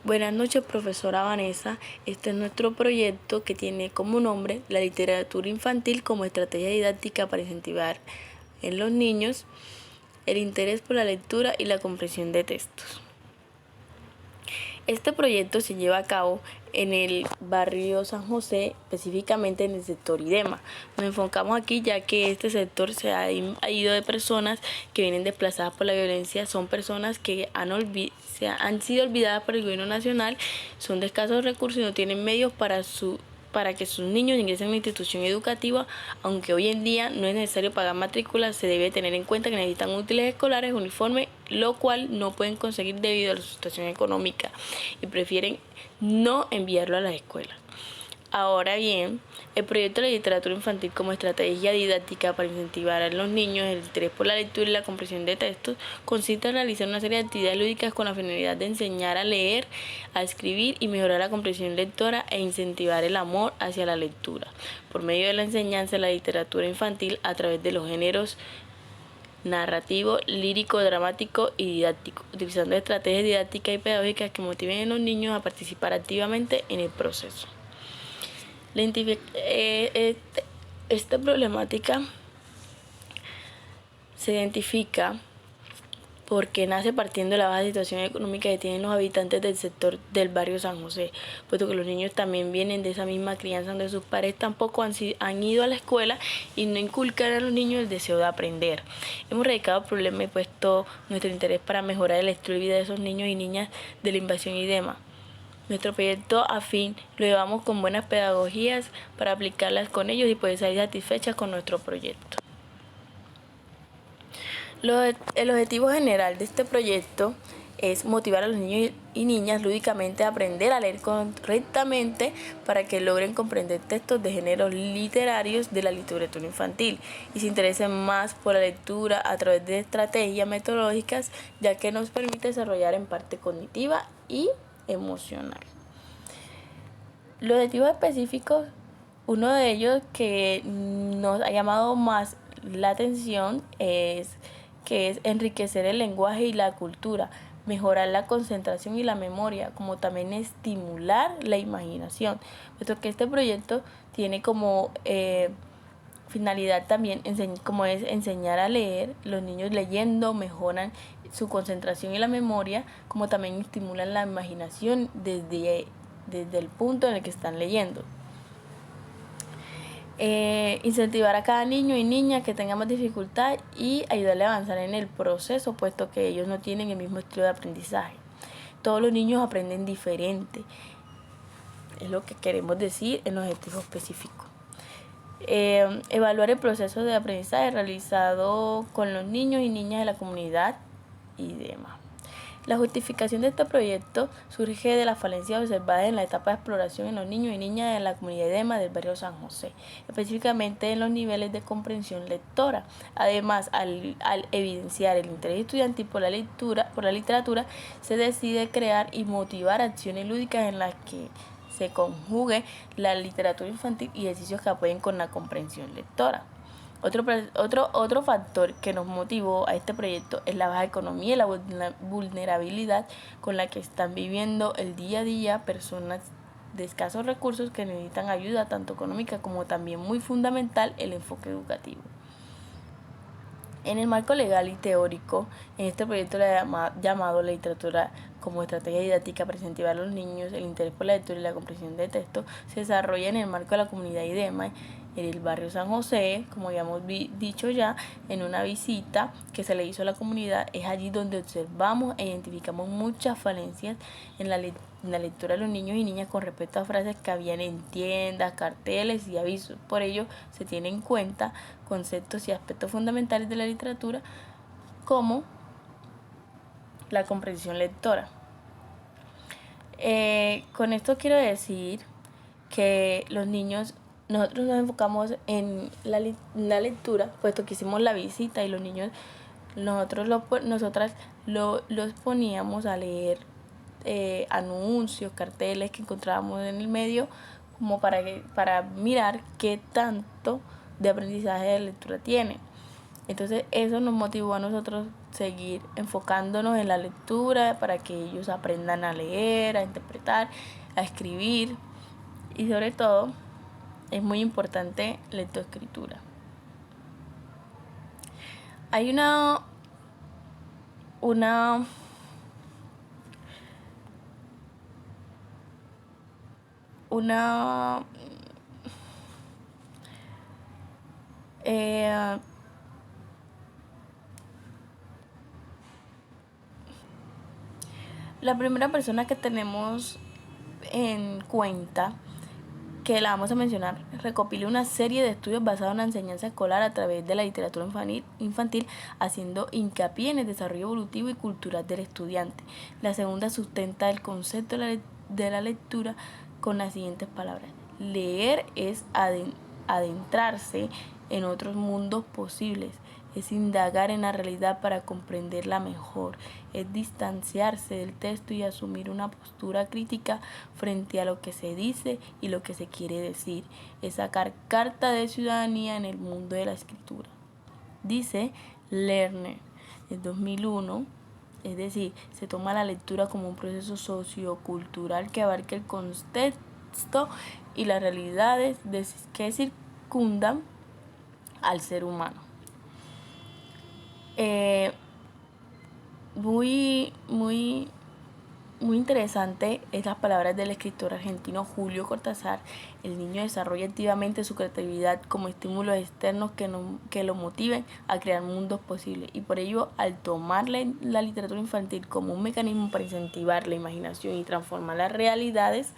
Buenas noches, profesora Vanessa. Este es nuestro proyecto que tiene como nombre la literatura infantil como estrategia didáctica para incentivar en los niños el interés por la lectura y la comprensión de textos. Este proyecto se lleva a cabo en el barrio San José, específicamente en el sector IDEMA. Nos enfocamos aquí ya que este sector se ha ido de personas que vienen desplazadas por la violencia, son personas que han sido olvidadas por el gobierno nacional, son de escasos recursos y no tienen medios para que sus niños ingresen a una institución educativa. Aunque hoy en día no es necesario pagar matrícula, se debe tener en cuenta que necesitan útiles escolares, uniformes, lo cual no pueden conseguir debido a su situación económica y prefieren no enviarlo a la escuela. Ahora bien, el proyecto de literatura infantil como estrategia didáctica para incentivar a los niños el interés por la lectura y la comprensión de textos consiste en realizar una serie de actividades lúdicas con la finalidad de enseñar a leer, a escribir y mejorar la comprensión lectora e incentivar el amor hacia la lectura por medio de la enseñanza de la literatura infantil a través de los géneros narrativo, lírico, dramático y didáctico, utilizando estrategias didácticas y pedagógicas que motiven a los niños a participar activamente en el proceso. Esta problemática se identifica porque nace partiendo de la baja situación económica que tienen los habitantes del sector del barrio San José, puesto que los niños también vienen de esa misma crianza donde sus padres tampoco han ido a la escuela y no inculcan a los niños el deseo de aprender. Hemos radicado el problema y puesto nuestro interés para mejorar el estilo de vida de esos niños y niñas de la invasión IDEMA. Nuestro proyecto afín lo llevamos con buenas pedagogías para aplicarlas con ellos y poder salir satisfechas con nuestro proyecto. El objetivo general de este proyecto es motivar a los niños y niñas lúdicamente a aprender a leer correctamente para que logren comprender textos de géneros literarios de la literatura infantil y se interesen más por la lectura a través de estrategias metodológicas, ya que nos permite desarrollar en parte cognitiva y emocional. Los objetivos específicos, uno de ellos que nos ha llamado más la atención es enriquecer el lenguaje y la cultura, mejorar la concentración y la memoria, como también estimular la imaginación, puesto que este proyecto tiene como finalidad también como es enseñar a leer. Los niños leyendo mejoran su concentración y la memoria, como también estimulan la imaginación desde el punto en el que están leyendo. Incentivar a cada niño y niña que tenga más dificultad y ayudarle a avanzar en el proceso, puesto que ellos no tienen el mismo estilo de aprendizaje. Todos los niños aprenden diferente, es lo que queremos decir en los objetivos específicos. Evaluar el proceso de aprendizaje realizado con los niños y niñas de la comunidad y demás. La justificación de este proyecto surge de las falencias observadas en la etapa de exploración en los niños y niñas de la comunidad IDEMA del barrio San José, específicamente en los niveles de comprensión lectora. Además, al evidenciar el interés estudiantil por la literatura, se decide crear y motivar acciones lúdicas en las que se conjugue la literatura infantil y ejercicios que apoyen con la comprensión lectora. Otro factor que nos motivó a este proyecto es la baja economía y la vulnerabilidad con la que están viviendo el día a día personas de escasos recursos que necesitan ayuda tanto económica como también muy fundamental el enfoque educativo. En el marco legal y teórico, en este proyecto llamado la literatura como estrategia didáctica para incentivar a los niños el interés por la lectura y la comprensión de texto, se desarrolla en el marco de la comunidad IDEMA, en el barrio San José, como ya hemos dicho ya, en una visita que se le hizo a la comunidad. Es allí donde observamos e identificamos muchas falencias en la lectura de los niños y niñas con respecto a frases que habían en tiendas, carteles y avisos. Por ello, se tienen en cuenta conceptos y aspectos fundamentales de la literatura como la comprensión lectora. Con esto quiero decir que nosotros nos enfocamos en la lectura, puesto que hicimos la visita y los niños, nosotras los poníamos a leer anuncios, carteles que encontrábamos en el medio, como para mirar qué tanto de aprendizaje de lectura tiene. Entonces eso nos motivó a nosotros seguir enfocándonos en la lectura para que ellos aprendan a leer, a interpretar, a escribir y sobre todo es muy importante lectoescritura. Hay una la primera persona que tenemos en cuenta, que la vamos a mencionar, recopila una serie de estudios basados en la enseñanza escolar a través de la literatura infantil, haciendo hincapié en el desarrollo evolutivo y cultural del estudiante. La segunda sustenta el concepto de la lectura con las siguientes palabras: leer es adentrarse en otros mundos posibles, es indagar en la realidad para comprenderla mejor, es distanciarse del texto y asumir una postura crítica frente a lo que se dice y lo que se quiere decir, es sacar carta de ciudadanía en el mundo de la escritura. Dice Lerner en 2001, es decir, se toma la lectura como un proceso sociocultural que abarca el contexto y las realidades que circundan al ser humano. Muy interesante es las palabras del escritor argentino Julio Cortázar. El niño desarrolla activamente su creatividad como estímulos externos que lo motiven a crear mundos posibles, y por ello, al tomar la literatura infantil como un mecanismo para incentivar la imaginación y transformar las realidades,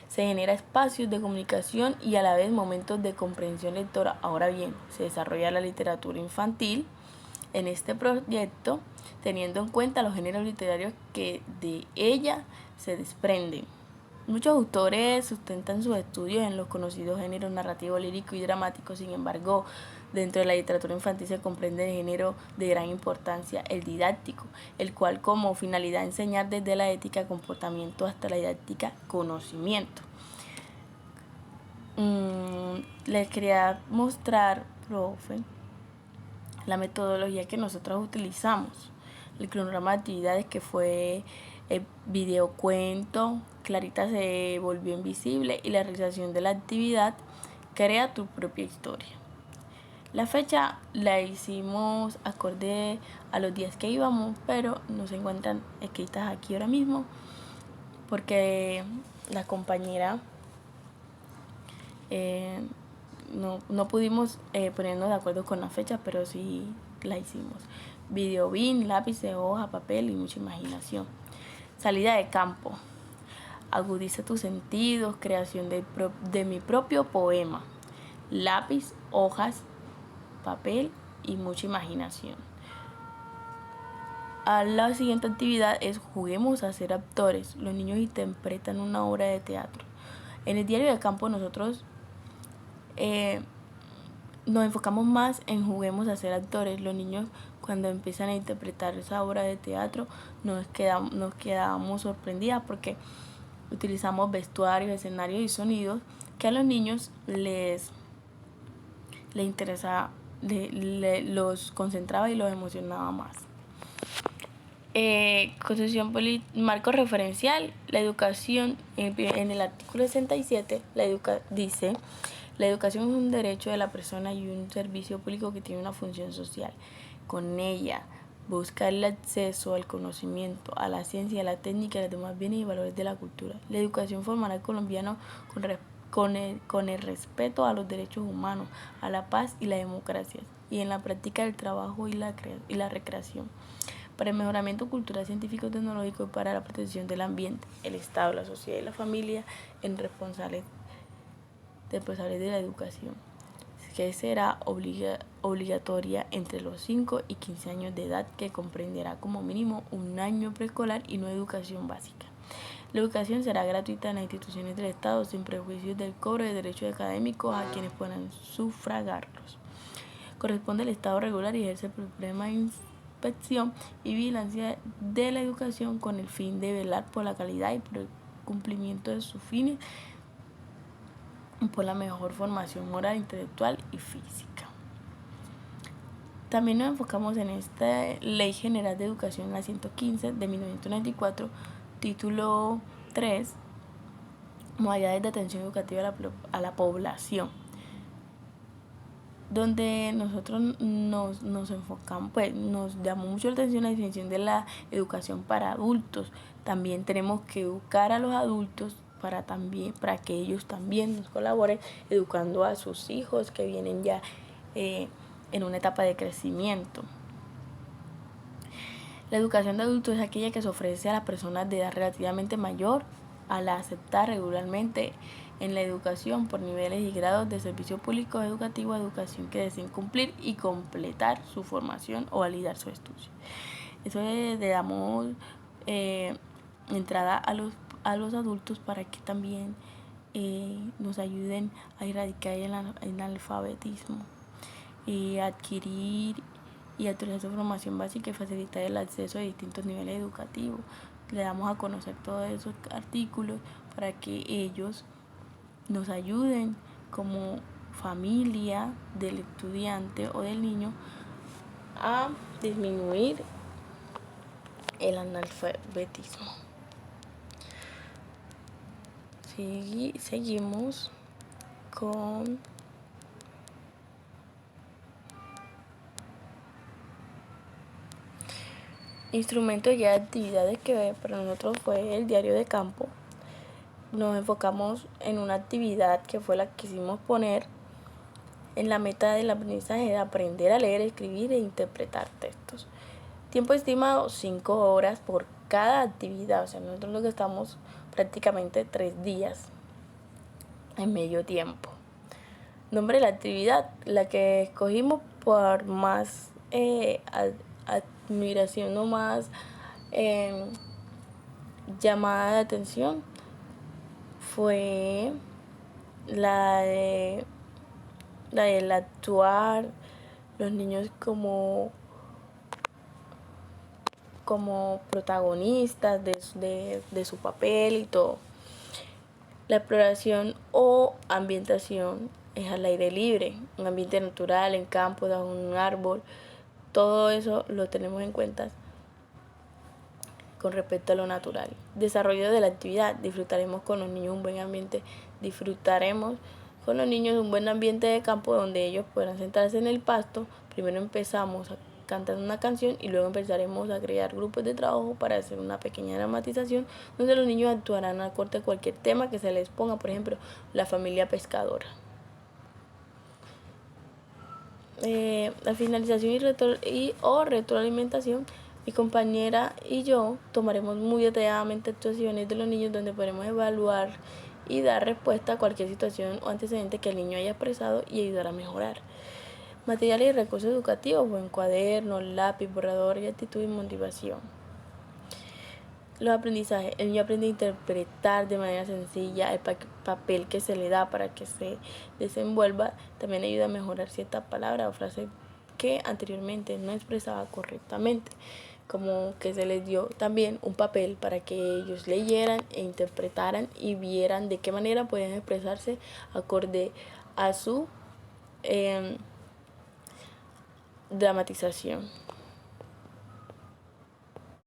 se genera espacios de comunicación y a la vez momentos de comprensión lectora. Ahora bien, se desarrolla la literatura infantil en este proyecto teniendo en cuenta los géneros literarios que de ella se desprenden. Muchos autores sustentan sus estudios en los conocidos géneros narrativo, lírico y dramático. Sin embargo, dentro de la literatura infantil se comprende el género de gran importancia, el didáctico, el cual como finalidad enseñar desde la ética, comportamiento hasta la didáctica, conocimiento. Les quería mostrar, profe, la metodología que nosotros utilizamos, el cronograma de actividades que fue el videocuento, Clarita se volvió invisible y la realización de la actividad Crea tu propia historia. La fecha la hicimos acorde a los días que íbamos, pero no se encuentran escritas aquí ahora mismo porque la compañera no pudimos ponernos de acuerdo con la fecha, pero sí la hicimos. Videobin, lápices, hoja, papel y mucha imaginación. Salida de campo. Agudiza tus sentidos, creación de mi propio poema. Lápiz, hojas, papel y mucha imaginación. La siguiente actividad es juguemos a ser actores. Los niños interpretan una obra de teatro. En el diario de campo nosotros nos enfocamos más en juguemos a ser actores. Los niños, cuando empiezan a interpretar esa obra de teatro, nos quedamos sorprendidas porque utilizamos vestuarios, escenarios y sonidos que a los niños les interesaba, los concentraba y los emocionaba más. Constitución marco referencial. La educación, en el artículo 67 dice: la educación es un derecho de la persona y un servicio público que tiene una función social. Con ella busca el acceso al conocimiento, a la ciencia, a la técnica y a los demás bienes y valores de la cultura. La educación formará al colombiano con el respeto a los derechos humanos, a la paz y la democracia, y en la práctica del trabajo y la recreación, para el mejoramiento cultural, científico, tecnológico y para la protección del ambiente, el Estado, la sociedad y la familia en responsables de la educación, que será obligatoria entre los 5 y 15 años de edad, que comprenderá como mínimo un año preescolar y no educación básica. La educación será gratuita en las instituciones del Estado sin prejuicios del cobro de derechos académicos a quienes puedan sufragarlos. Corresponde al Estado regular y ejerce el problema de inspección y vigilancia de la educación con el fin de velar por la calidad y por el cumplimiento de sus fines, por la mejor formación moral, intelectual y física. También nos enfocamos en esta Ley General de Educación, la 115 de 1994, título 3, modalidades de atención educativa a la población, donde nosotros nos enfocamos, pues nos llamó mucho la atención la definición de la educación para adultos. También tenemos que educar a los adultos para que ellos también nos colaboren educando a sus hijos que vienen ya en una etapa de crecimiento. La educación de adultos es aquella que se ofrece a las personas de edad relativamente mayor al aceptar regularmente en la educación por niveles y grados de servicio público educativo, educación que deseen cumplir y completar su formación o validar su estudio. Eso le damos entrada a los adultos para que también nos ayuden a erradicar el analfabetismo y adquirir y actualizar su formación básica y facilitar el acceso a distintos niveles educativos. Le damos a conocer todos esos artículos para que ellos nos ayuden como familia del estudiante o del niño a disminuir el analfabetismo. Seguimos con instrumentos y actividades, que para nosotros fue el diario de campo. Nos enfocamos en una actividad que fue la que quisimos poner en la meta del aprendizaje de aprender a leer, escribir e interpretar textos. Tiempo estimado 5 horas por cada actividad, o sea, nosotros lo que estamos prácticamente 3 días en medio tiempo. Nombre de la actividad, la que escogimos por más admiración o más llamada de atención, fue la del actuar los niños como protagonistas de su papel y todo. La exploración o ambientación es al aire libre, un ambiente natural, en campo, bajo un árbol. Todo eso lo tenemos en cuenta con respecto a lo natural. Desarrollo de la actividad. Disfrutaremos con los niños un buen ambiente. Disfrutaremos con los niños un buen ambiente de campo donde ellos puedan sentarse en el pasto. Primero empezamos a cantar una canción y luego empezaremos a crear grupos de trabajo para hacer una pequeña dramatización donde los niños actuarán acorde a cualquier tema que se les ponga, por ejemplo, la familia pescadora. La finalización o retroalimentación, mi compañera y yo tomaremos muy detalladamente actuaciones de los niños donde podremos evaluar y dar respuesta a cualquier situación o antecedente que el niño haya expresado y ayudar a mejorar. Materiales y recursos educativos, buen cuaderno, lápiz, borrador y actitud y motivación. Los aprendizajes. El niño aprende a interpretar de manera sencilla el papel que se le da para que se desenvuelva. También ayuda a mejorar ciertas palabras o frases que anteriormente no expresaba correctamente, como que se les dio también un papel para que ellos leyeran e interpretaran y vieran de qué manera podían expresarse acorde a su dramatización.